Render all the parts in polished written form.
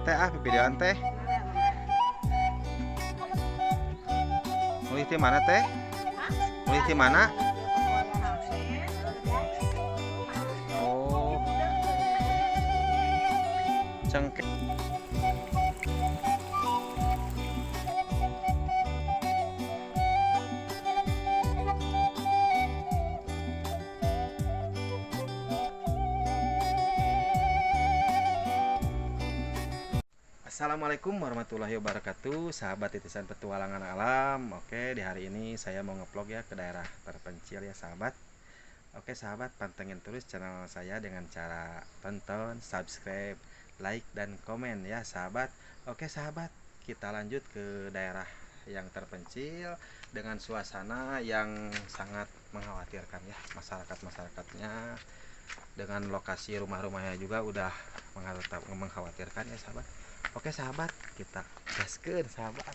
teh videoan teh. Mulih di mana teh? Mulih di mana? Oh. Cengkeh. Assalamualaikum warahmatullahi wabarakatuh, sahabat titisan petualangan alam. Oke, di hari ini saya mau ngevlog ya ke daerah terpencil ya sahabat. Oke sahabat, pantengin terus channel saya dengan cara tonton, subscribe, like, dan komen ya sahabat. Oke sahabat, kita lanjut ke daerah yang terpencil dengan suasana yang sangat mengkhawatirkan ya. Masyarakat-masyarakatnya dengan lokasi rumah-rumahnya juga udah mengkhawatirkan ya sahabat. Oke sahabat, kita gaskeun sahabat.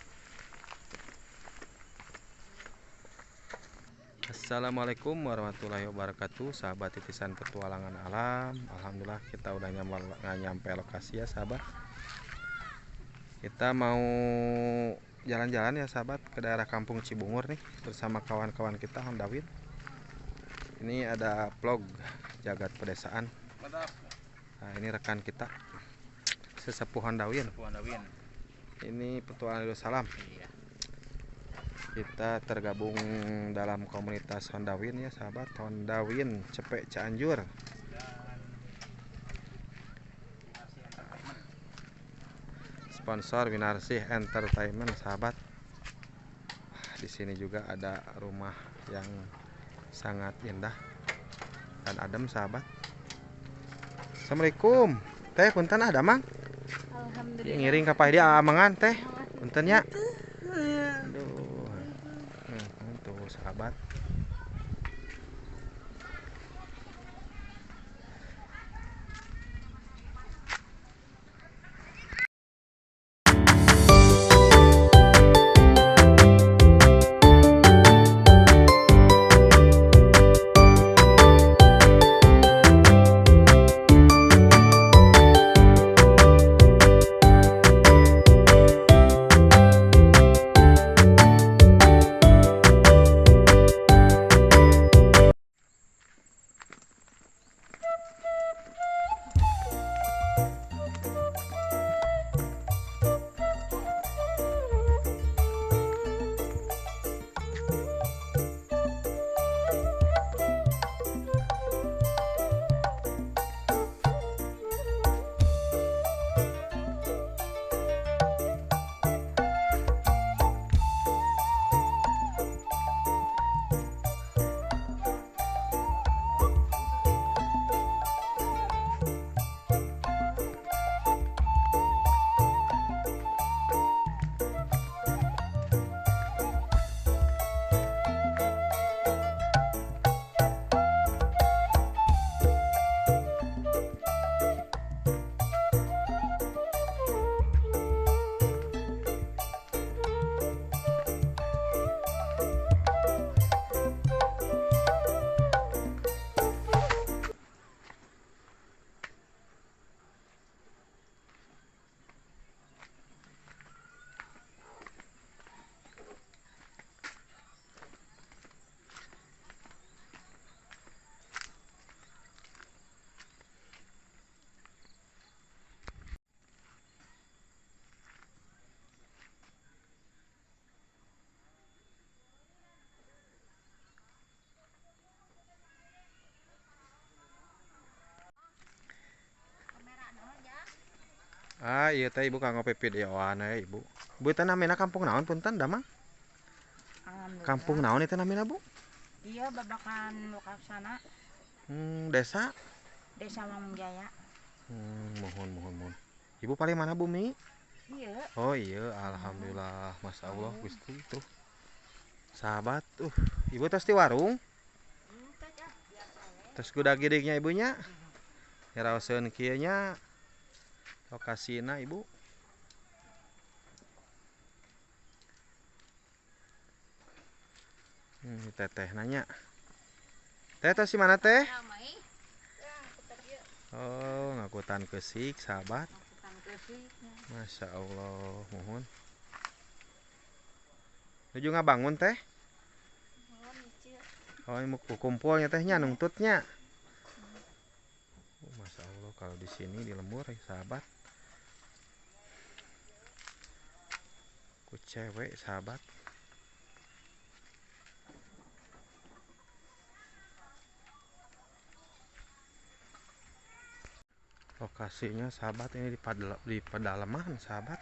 Assalamualaikum warahmatullahi wabarakatuh, sahabat titisan petualangan alam. Alhamdulillah kita udah nyampe lokasi ya sahabat. Kita mau jalan-jalan ya sahabat ke daerah Kampung Cibungur nih bersama kawan-kawan kita Handawin. Ini ada vlog Jagat Pedesaan. Nah, ini rekan kita Sesepuh Handawin. Ini petualangan Darussalam. Kita tergabung dalam komunitas Handawin ya sahabat. Handawin Cepek Cianjur. Sponsor Winarsih Entertainment sahabat. Di sini juga ada rumah yang sangat indah dan adem sahabat. Assalamualaikum. Teh punten ada mang? Alhamdulillah. Ngiring ka dia amangan teh. Punten nya. Aduh. Tuh sahabat. Ah iya teh ibu kang ngopi videoan ya ibu. Bu teh namina kampung naon punten da mang? Kampung naon itu namina bu? Iya babakan Lokaksana. Desa? Desa Mangjaya. Mohon. Ibu paling mana bumi? Iya. Oh iya, alhamdulillah, masya Allah gusti itu. Sahabat, ibu tos di warung? Terus guda gidingnya ibunya? Ngeraoseun kieu nya. Lokasina ibu. Teteh nanya. Teh tos di mana teh? Oh, ngakutan kesik sahabat. Masya Allah, mohon. Nuju ngabangun teh? Oh, ini mau kumpulnya tehnya, nungtutnya. Masya Allah, kalau di sini di lembur, sahabat. Ku cewek, sahabat. Lokasinya, sahabat, ini di pedalaman, sahabat.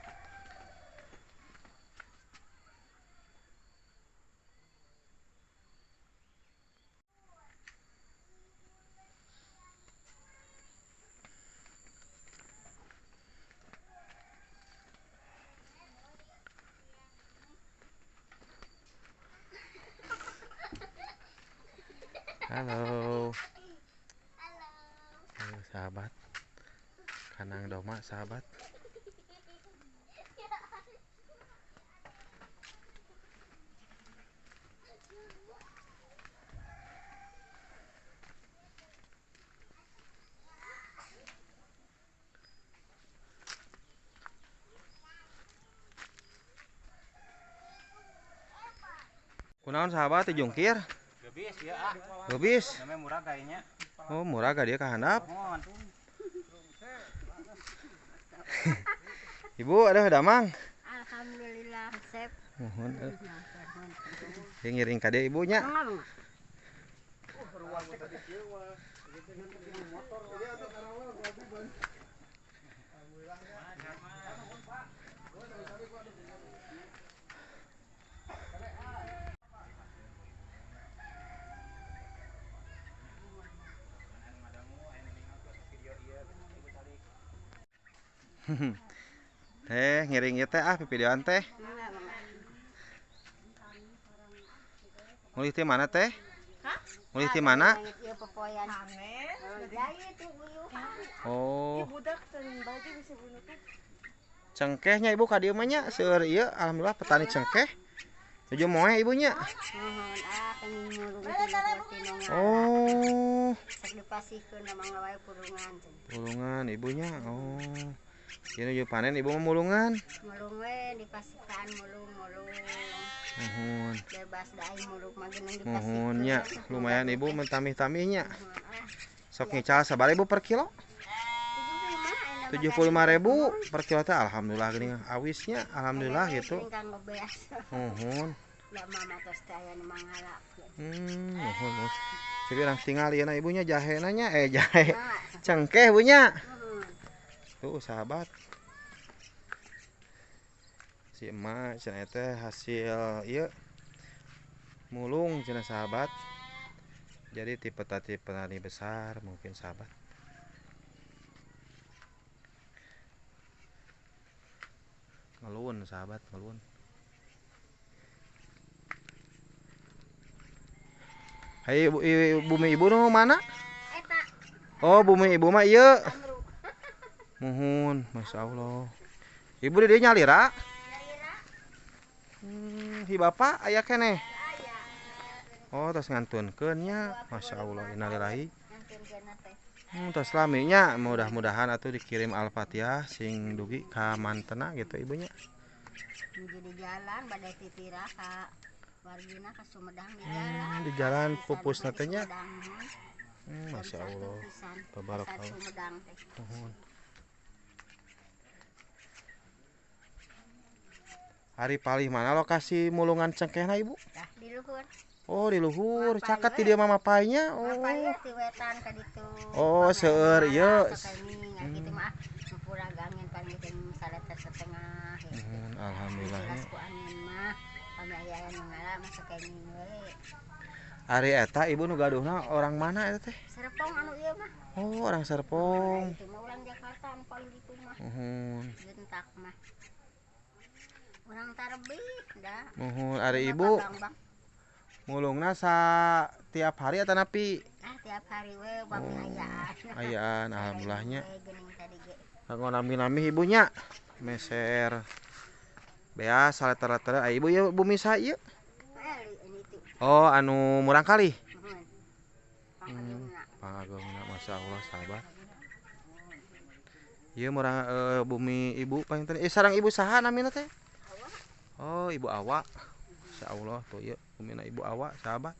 Halo. Halo sahabat. Kanang doma sahabat. Kunaon sahabat dijungkir? Gebis ya ah. Gebis. Namanya murah kayaknya. Oh, murah gak dia kehandap? Mohon. Ibu ada damang. Alhamdulillah, Sep. Mohon. Dia ngiring ka dia ibunya. Ngiring ieu teh videoan teh. Mulih ti mana teh? Mulih ti mana? Oh. Cengkehnya ibu ka dieu mah nya seueur ieu alhamdulillah petani cengkeh. Tujuh moe ibunya. Oh. Mulungan ibunya. Oh. Ini panen ibu mah mulungan. Mulung dipasikan mulung. Mohon. Bebas daing mulung mah geunang dipasikan. Mohonnya lumayan ibu mentamih-tamihnya. Sok ngical sabar ibu per kilo? 75.000 per kilo teh alhamdulillah geuning awisnya alhamdulillah gitu. Mohon. Da mama tos teh aya nu mangala. Mohon. Jadi orang tinggal ieu ibunya jahe nanya jahe. Cengkeh ibunya. Tuh sahabat. Si emak cenah teh hasil ieu mulung cenah sahabat. Jadi tipe petani besar mungkin sahabat. Ngeluun sahabat, ngeluun. Hai bumi ibu nu mana? Oh, bumi ibu mah ieu. Muhun, Masya Allah. Ibu di dieu nyalira? Hi bapak aya keneh. Oh, tos ngantunkeun nya. Masya Allah, innalillahi. Tos laminya mudah-mudahan atuh dikirim Al-Fatihah sing dugi ka mantena gitu ibunya. Di jalan badai titira ka wargina ka Sumedang di jalan. Di jalan pupusna teh nya. Masya Allah. Tabarakallah. Mohon. Hari palih mana lokasi mulungan cengkehna ibu? Di luhur. Oh di luhur, caket di dia mama painya. Oh. Mapaya ti wetan ka ditu. Oh seueur ieu. Kitu mah supura angin paling jeung saleta setengah. Alhamdulillah. Jelas ku angin mah pami aya nu ngala mah sakeuning we. Ari eta ibu nu gaduhna orang mana eta teh? Serpong anu ieu mah. Oh orang Serpong. Itu mah urang Jakarta anu paling ditu mah. Gentak mah. Urang Tarbih da. Ari ibu. Mulungna sa tiap hari atau napi? Tiap hari we bami ayaan. Ayaan alhamdulillahnya. Kanggo nami-nami ibunya. Meser. Beas saleta-leta ibu ya bumi sa ieu. Oh, anu murang kali. Pangagungna Masya Allah sahabat. Ieu murah bumi ibu paling tadi. Sareng ibu saha namina teh? Awak Oh, ibu Awa. Insyaallah tuh ieu bumina ibu Awa, sahabat.